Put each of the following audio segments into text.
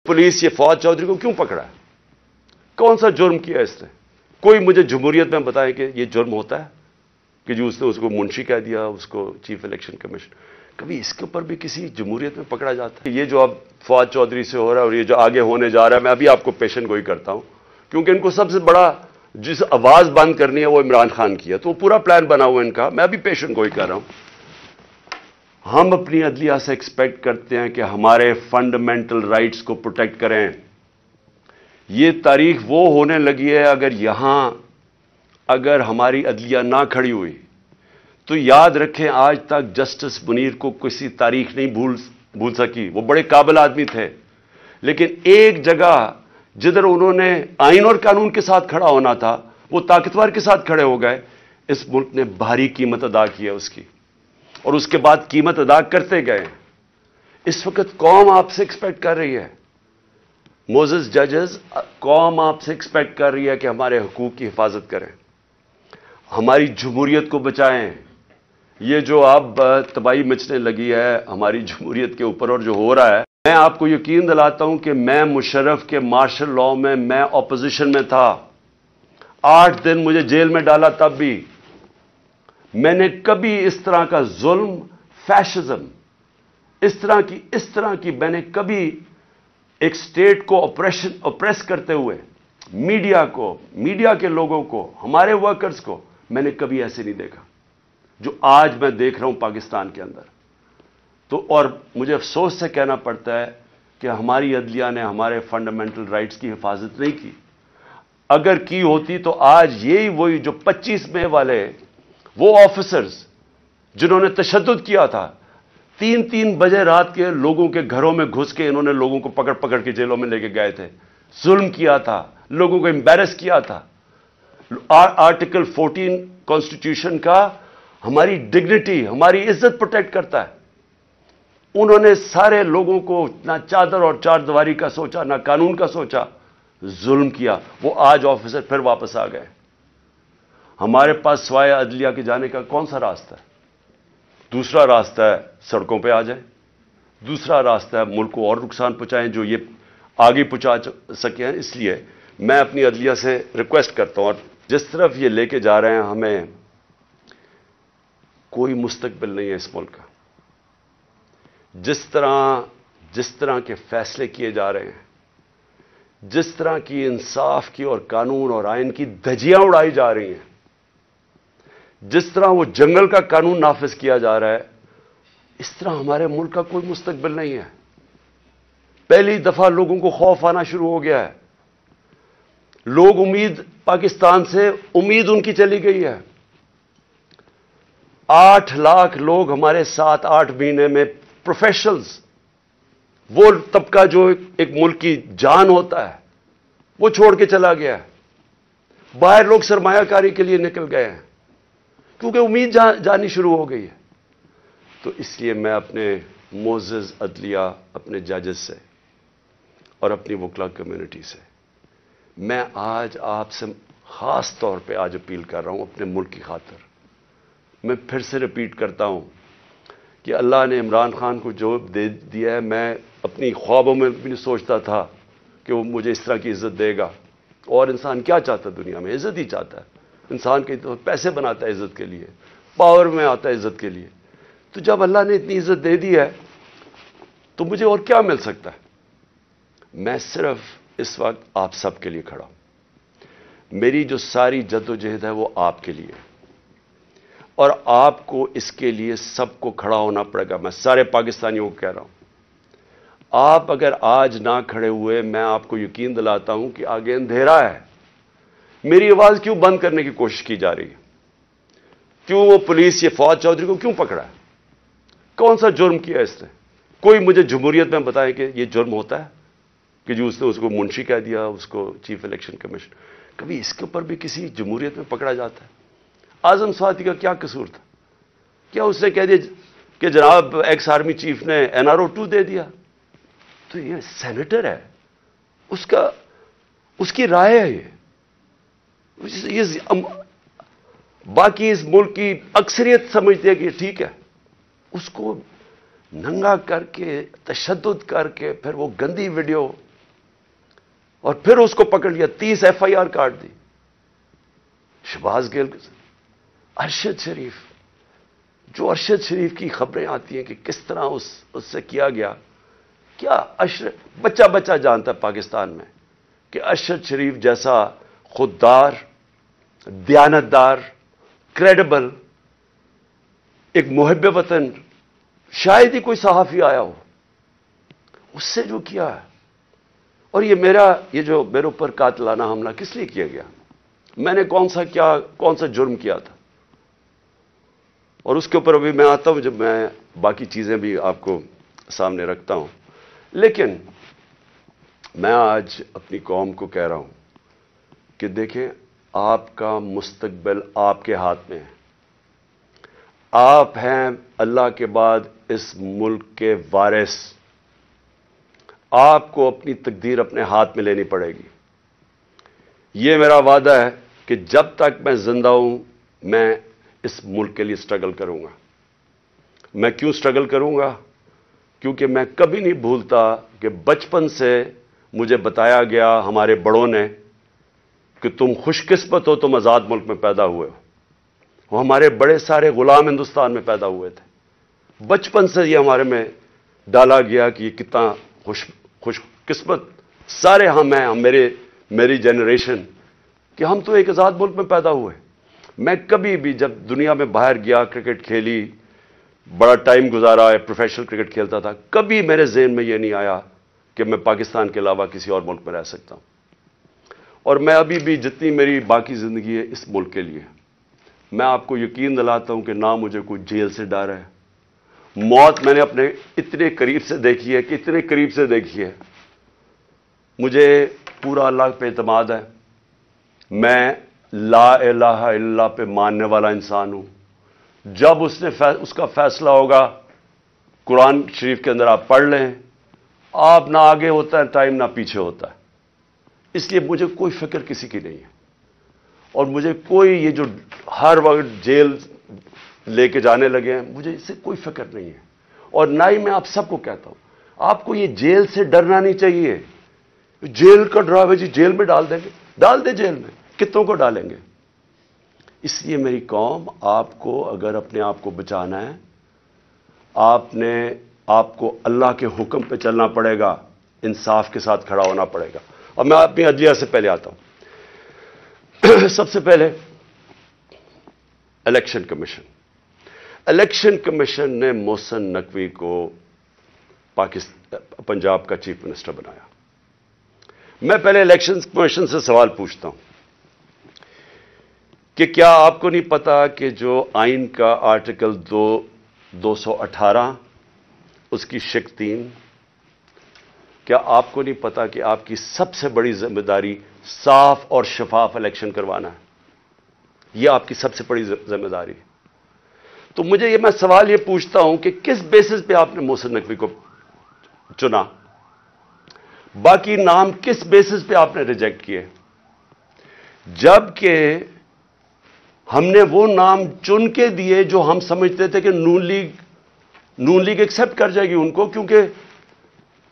Police ये फौज चौधरी को क्यों पकड़ा है? कौन सा जुर्म किया इसने? कोई मुझे जमहूरियत में बताए कि ये जुर्म होता है कि जो उसने उसको मुंशी कह दिया, उसको चीफ इलेक्शन कमीशन? कभी इसके ऊपर भी किसी जमहूरियत में पकड़ा जाता है? ये जो अब फौज चौधरी से हो रहा है और ये जो आगे होने जा रहा है, मैं अभी आपको पेशन गोई करता हूं, क्योंकि इनको सबसे बड़ा जिस आवाज बंद करनी है वो इमरान खान की है, तो पूरा प्लान बना हुआ इनका। मैं अभी पेशन गोई कर रहा हूं। हम अपनी अदलिया से एक्सपेक्ट करते हैं कि हमारे फंडामेंटल राइट्स को प्रोटेक्ट करें। ये तारीख वो होने लगी है, अगर हमारी अदलिया ना खड़ी हुई तो याद रखें, आज तक जस्टिस मुनीर को किसी तारीख नहीं भूल सकी। वो बड़े काबिल आदमी थे, लेकिन एक जगह जिधर उन्होंने आइन और कानून के साथ खड़ा होना था, वो ताकतवर के साथ खड़े हो गए। इस मुल्क ने भारी कीमत अदा की है उसकी, और उसके बाद कीमत अदा करते गए। इस वक्त कौम आपसे एक्सपेक्ट कर रही है, मोजेस जजेस, कौम आपसे एक्सपेक्ट कर रही है कि हमारे हकूक की हिफाजत करें, हमारी जमहूरियत को बचाएं। ये जो अब तबाही मचने लगी है हमारी जमहूरियत के ऊपर और जो हो रहा है, मैं आपको यकीन दिलाता हूं कि मैं मुशर्रफ के मार्शल लॉ में मैं ऑपोजिशन में था। 8 दिन मुझे जेल में डाला, तब भी मैंने कभी इस तरह का जुल्म, फैशिज्म, इस तरह की मैंने कभी एक स्टेट को ऑप्रेस करते हुए मीडिया के लोगों को, हमारे वर्कर्स को, मैंने कभी ऐसे नहीं देखा जो आज मैं देख रहा हूं पाकिस्तान के अंदर। तो और मुझे अफसोस से कहना पड़ता है कि हमारी अदलिया ने हमारे फंडामेंटल राइट्स की हिफाजत नहीं की। अगर की होती तो आज यही वही जो 25 मई वाले वो ऑफिसर्स जिन्होंने तशद्दुद किया था, 3-3 बजे रात के लोगों के घरों में घुस के इन्होंने लोगों को पकड़ पकड़ के जेलों में लेके गए थे, जुल्म किया था, लोगों को एम्बैरस किया था। आर्टिकल 14 कॉन्स्टिट्यूशन का हमारी डिग्निटी, हमारी इज्जत प्रोटेक्ट करता है। उन्होंने सारे लोगों को ना चादर और चारदीवारी का सोचा, ना कानून का सोचा, जुल्म किया। वो आज ऑफिसर फिर वापस आ गए। हमारे पास सिवाय अदलिया के जाने का कौन सा रास्ता है? दूसरा रास्ता है सड़कों पे आ जाए, दूसरा रास्ता है मुल्क को और नुकसान पहुंचाएं जो ये आगे पहुंचा सके हैं। इसलिए मैं अपनी अदलिया से रिक्वेस्ट करता हूं, और जिस तरफ ये लेके जा रहे हैं, हमें कोई मुस्तकबिल नहीं है इस मुल्क का। जिस तरह के फैसले किए जा रहे हैं, जिस तरह की इंसाफ की और कानून और आइन की धज्जियां उड़ाई जा रही हैं, जिस तरह वो जंगल का कानून नाफिज किया जा रहा है, इस तरह हमारे मुल्क का कोई मुस्तकबिल नहीं है। पहली दफा लोगों को खौफ आना शुरू हो गया है। लोग पाकिस्तान से उम्मीद उनकी चली गई है। 8 लाख लोग हमारे 7-8 महीने में, प्रोफेशनल्स, वो तबका जो एक मुल्क की जान होता है, वो छोड़ के चला गया है। बाहर लोग सरमायाकारी के लिए निकल गए हैं क्योंकि उम्मीद जानी शुरू हो गई है। तो इसलिए मैं अपने मोअज़्ज़ज़ अदलिया, अपने जजेस से और अपनी वकला कम्युनिटी से मैं आज आपसे खास तौर पे आज अपील कर रहा हूं अपने मुल्क की खातिर। मैं फिर से रिपीट करता हूं कि अल्लाह ने इमरान खान को जो दे दिया है, मैं अपनी ख्वाबों में भी नहीं सोचता था कि वो मुझे इस तरह की इज्जत देगा। और इंसान क्या चाहता है दुनिया में? इज्जत ही चाहता है। इंसान के तो पैसे बनाता है इज्जत के लिए, पावर में आता है इज्जत के लिए। तो जब अल्लाह ने इतनी इज्जत दे दी है तो मुझे और क्या मिल सकता है? मैं सिर्फ इस वक्त आप सबके लिए खड़ा हूं। मेरी जो सारी जद्दोजहद है वो आपके लिए, और आपको इसके लिए सबको खड़ा होना पड़ेगा। मैं सारे पाकिस्तानियों को कह रहा हूं, आप अगर आज ना खड़े हुए, मैं आपको यकीन दिलाता हूं कि आगे अंधेरा है। मेरी आवाज क्यों बंद करने की कोशिश की जा रही है? क्यों वो पुलिस ये फौज चौधरी को क्यों पकड़ा है? कौन सा जुर्म किया इसने? कोई मुझे जमहूरियत में बताए कि ये जुर्म होता है कि जो उसने उसको मुंशी कह दिया, उसको चीफ इलेक्शन कमीशन? कभी इसके ऊपर भी किसी जमहूरियत में पकड़ा जाता है? आजम स्वाति का क्या कसूर था? क्या उसने कह दिया कि जनाब एक्स आर्मी चीफ ने NRO 2 दे दिया? तो ये सेनेटर है, उसकी राय है ये बाकी इस मुल्क की अक्सरियत समझती है कि ठीक है। उसको नंगा करके, तशद्दुद करके, फिर वो गंदी वीडियो اور پھر اس کو پکڑ لیا, 30 FIR کاٹ دی. شہباز گیل, ارشد شریف, جو ارشد شریف کی خبریں آتی ہیں کہ کس طرح اس سے کیا گیا, کیا بچہ بچہ جانتا ہے پاکستان میں کہ ارشد شریف جیسا خوددار, دیانتدار, کریڈیبل, ایک محب وطن شاید ہی کوئی صحافی آیا ہو, اس سے جو کیا ہے. اور یہ جو میرے اوپر قاتلانہ حملہ کس لیے کیا گیا, میں نے کون سا جرم کیا تھا, اور اس کے اوپر ابھی میں آتا ہوں جب میں باقی چیزیں بھی آپ کو سامنے رکھتا ہوں. لیکن میں آج اپنی قوم کو کہہ رہا ہوں کہ دیکھیں, آپ کا مستقبل آپ کے ہاتھ میں ہے. آپ ہیں اللہ کے بعد اس ملک کے وارث. آپ کو اپنی تقدیر اپنے ہاتھ میں لینی پڑے گی. یہ میرا وعدہ ہے کہ جب تک میں زندہ ہوں میں اس ملک کے لیے سٹرگل کروں گا. میں کیوں سٹرگل کروں گا؟ کیونکہ میں کبھی نہیں بھولتا کہ بچپن سے مجھے بتایا گیا ہمارے بڑوں نے کہ تم خوش قسمت ہو, تم آزاد ملک میں پیدا ہوئے ہو. وہ ہمارے بڑے سارے غلام ہندوستان میں پیدا ہوئے تھے. بچپن سے یہ ہمارے میں ڈالا گیا کہ یہ کتنا خوش قسمت سارے ہم ہیں, میری جنریشن, کہ ہم تو ایک آزاد ملک میں پیدا ہوئے. میں کبھی بھی جب دنیا میں باہر گیا, کرکٹ کھیلی, بڑا ٹائم گزارا ہے, پروفیشنل کرکٹ کھیلتا تھا, کبھی میرے ذہن میں یہ نہیں آیا کہ میں پاکستان کے علاوہ کسی اور ملک میں رہ سکتا ہوں. اور میں ابھی بھی جتنی میری باقی زندگی ہے اس ملک کے لیے, میں آپ کو یقین دلاتا ہوں کہ نہ مجھے کوئی جیل سے ڈر ہے. موت میں نے اپنے اتنے قریب سے دیکھی ہے کہ اتنے قریب سے دیکھی ہے. مجھے پورا اللہ پہ اعتماد ہے. میں لا الہ الا اللہ پہ ماننے والا انسان ہوں. جب اس کا فیصلہ ہوگا, قرآن شریف کے اندر آپ پڑھ لیں, آپ نہ آگے ہوتا ہے ٹائم نہ پیچھے ہوتا ہے. اس لیے مجھے کوئی فکر کسی کی نہیں ہے, اور مجھے کوئی یہ جو ہر وقت جیل لے کے جانے لگے ہیں, مجھے اس سے کوئی فکر نہیں ہے. اور نہ ہی میں آپ سب کو کہتا ہوں, آپ کو یہ جیل سے ڈرنا نہیں چاہیے. جیل کا ڈراوے, جی جیل میں ڈال دیں گے, ڈال دیں جیل میں, کتنوں کو ڈالیں گے. اس لیے میری قوم, آپ کو اگر اپنے آپ کو بچانا ہے, آپ کو اللہ کے حکم پہ چلنا پڑے گا, انصاف کے ساتھ کھڑا ہونا پڑے گا. اور میں اپنی عدلیہ سے پہلے آتا ہوں. سب سے پہلے الیکشن کمیشن. الیکشن کمیشن نے محسن نقوی کو پنجاب کا چیف منسٹر بنایا. میں پہلے الیکشن کمیشن سے سوال پوچھتا ہوں کہ کیا آپ کو نہیں پتا کہ جو آئین کا آرٹیکل 218 اس کی شق 3, کیا آپ کو نہیں پتا کہ آپ کی سب سے بڑی ذمہ داری صاف اور شفاف الیکشن کروانا ہے؟ یہ آپ کی سب سے بڑی ذمہ داری ہے. تو مجھے میں سوال یہ پوچھتا ہوں کہ کس بیسس پہ آپ نے محسن نقوی کو چنا؟ باقی نام کس بیسس پہ آپ نے ریجیکٹ کیے؟ جبکہ ہم نے وہ نام چن کے دیے جو ہم سمجھتے تھے کہ نون لیگ ایکسپٹ کر جائے گی ان کو, کیونکہ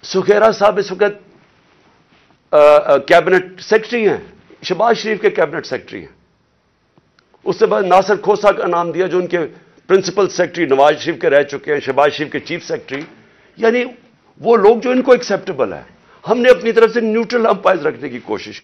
سکھیرا صاحب اس وقت کیبنٹ سیکرٹری ہیں, شہباز شریف کے کیبنٹ سیکرٹری ہیں. اس سے بعد ناصر کھوسا کا نام دیا جو ان کے پرنسپل سیکرٹری نواز شریف کے رہ چکے ہیں, شہباز شریف کے چیف سیکرٹری. یعنی وہ لوگ جو ان کو ایکسیپٹیبل ہے. ہم نے اپنی طرف سے نیوٹرل امپائر رکھنے کی کوشش کی.